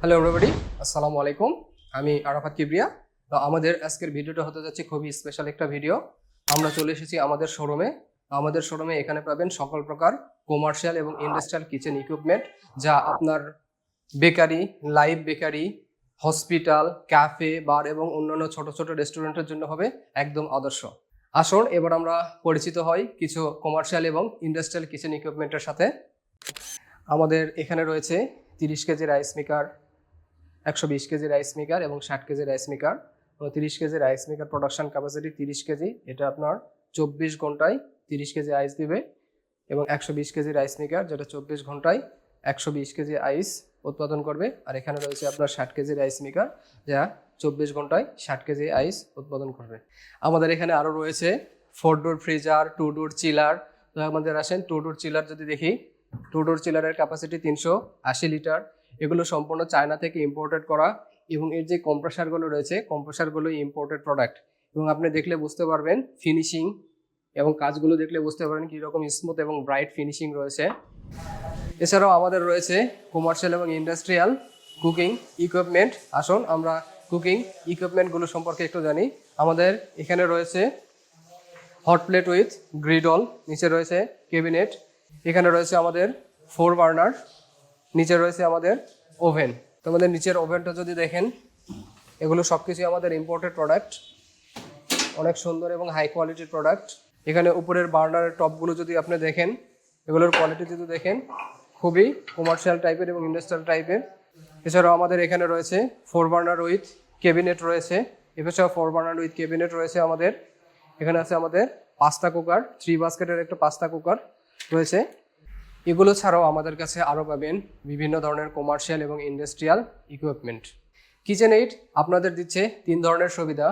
Hello everybody, আসসালামু আলাইকুম। আমি আরাফাত কিবরিয়া। তো আমাদের আজকের ভিডিওটা হতে যাচ্ছে খুবই স্পেশাল একটা ভিডিও। আমরা চলে এসেছি আমাদের শোরুমে। আমাদের শোরুমে এখানে পাবেন সকল প্রকার কমার্শিয়াল এবং ইন্ডাস্ট্রিয়াল কিচেন ইকুইপমেন্ট, যা আপনার bakery, live bakery, hospital, cafe, bar এবং অন্যান্য ছোট ছোট রেস্টুরেন্টের জন্য হবে একদম আদর্শ। আসুন এবার আমরা পরিচিত হই কিছু কমার্শিয়াল এবং ইন্ডাস্ট্রিয়াল কিচেন ইকুইপমেন্টের সাথে। আমাদের এখানে রয়েছে 30 KG rice maker, 120 KG rice maker এবং 60 KG rice maker. 30 KG rice maker production capacity 30 KG, এটা আপনার 24 ঘন্টায় 30 কেজি আইস দিবে। এবং 120 কেজি রাইস মেকার, যেটা 24 ঘন্টায় 120 কেজি আইস উৎপাদন করবে। আর এখানে রয়েছে আপনার 60 কেজি রাইস মেকার, যা 24 ঘন্টায় 60 কেজি আইস উৎপাদন করবে। আমাদের এখানে আরও রয়েছে 4 ডোর ফ্রিজার, 2 ডোর চিলার। তো আমাদের আসেন 2 ডোর চিলার যদি দেখি, 2 ডোর চিলারের ক্যাপাসিটি 380 লিটার। এগুলো সম্পূর্ণ চায়না থেকে ইম্পোর্টেড করা, এবং এর যে কম্প্রেসারগুলো রয়েছে, কম্প্রেসারগুলো ইম্পোর্টেড প্রোডাক্ট। এবং আপনি দেখলে বুঝতে পারবেন ফিনিশিং এবং কাজগুলো দেখলে বুঝতে পারবেন কীরকম স্মুথ এবং ব্রাইট ফিনিশিং রয়েছে। এছাড়াও আমাদের রয়েছে কমার্শিয়াল এবং ইন্ডাস্ট্রিয়াল কুকিং ইকুইপমেন্ট। আসুন আমরা কুকিং ইকুইপমেন্টগুলো সম্পর্কে একটু জানি। আমাদের এখানে রয়েছে হট প্লেট উইথ গ্রিডল, নিচে রয়েছে ক্যাবিনেট, এখানে রয়েছে আমাদের 4 বার্নার, নিচে রয়েছে আমাদের ওভেন। তো আমাদের নিচের ওভেনটা যদি দেখেন, এগুলো সব কিছুই আমাদের ইম্পোর্টেড প্রোডাক্ট, অনেক সুন্দর এবং হাই কোয়ালিটির প্রোডাক্ট। এখানে উপরের বার্নারের টপগুলো যদি আপনি দেখেন, এগুলোর কোয়ালিটি যদি দেখেন, খুবই কমার্শিয়াল টাইপের এবং ইন্ডাস্ট্রিয়াল টাইপের। এছাড়াও আমাদের এখানে রয়েছে 4 বার্নার উইথ ক্যাবিনেট রয়েছে, এছাড়াও 4 বার্নার উইথ ক্যাবিনেট রয়েছে আমাদের। এখানে আছে আমাদের পাস্তা কুকার, 3 বাস্কেটের একটা পাস্তা কুকার রয়েছে। এগুলো ছাড়াও আমাদের কাছে আরও পাবেন বিভিন্ন ধরনের কমার্শিয়াল এবং ইন্ডাস্ট্রিয়াল ইকুইপমেন্ট। কিচেন এইড আপনাদের দিচ্ছে 3 ধরনের সুবিধা।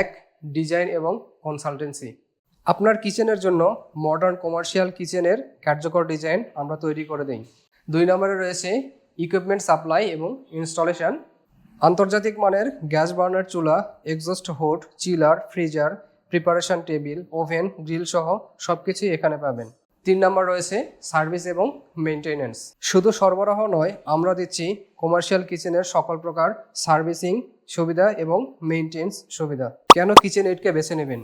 1, ডিজাইন এবং কনসালটেন্সি। আপনার কিচেনের জন্য মডার্ন কমার্শিয়াল কিচেনের কার্যকর ডিজাইন আমরা তৈরি করে দিই। 2 নম্বরে রয়েছে ইকুইপমেন্ট সাপ্লাই এবং ইনস্টলেশন। আন্তর্জাতিক মানের গ্যাস বার্নার চুলা, exhaust hood, chiller, freezer, preparation table, oven, grill সহ সব কিছুই এখানে পাবেন। 3 নম্বর রয়েছে সার্ভিস এবং মেনটেনেন্স। শুধু সরবরাহ নয়, আমরা দিচ্ছি কমার্শিয়াল কিচেনের সকল প্রকার সার্ভিসিং সুবিধা এবং মেনটেন্স সুবিধা। কেন কিচেন এইডকে বেছে নেবেন?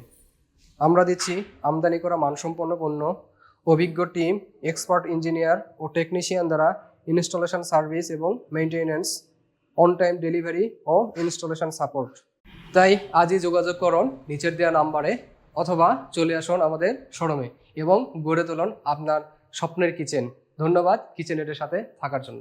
আমরা দিচ্ছি আমদানি করা মানসম্পন্ন পণ্য, অভিজ্ঞ টিম, এক্সপার্ট ইঞ্জিনিয়ার ও টেকনিশিয়ান দ্বারা ইনস্টলেশন সার্ভিস এবং মেনটেনেন্স, অন টাইম ডেলিভারি ও ইনস্টলেশন সাপোর্ট। তাই আজই যোগাযোগ করুন নিচের দেওয়া নাম্বারে, অথবা চলে আসুন আমাদের শোরুমে এবং গড়ে তুলুন আপনার স্বপ্নের কিচেন। ধন্যবাদ কিচেন এইডের সাথে থাকার জন্য।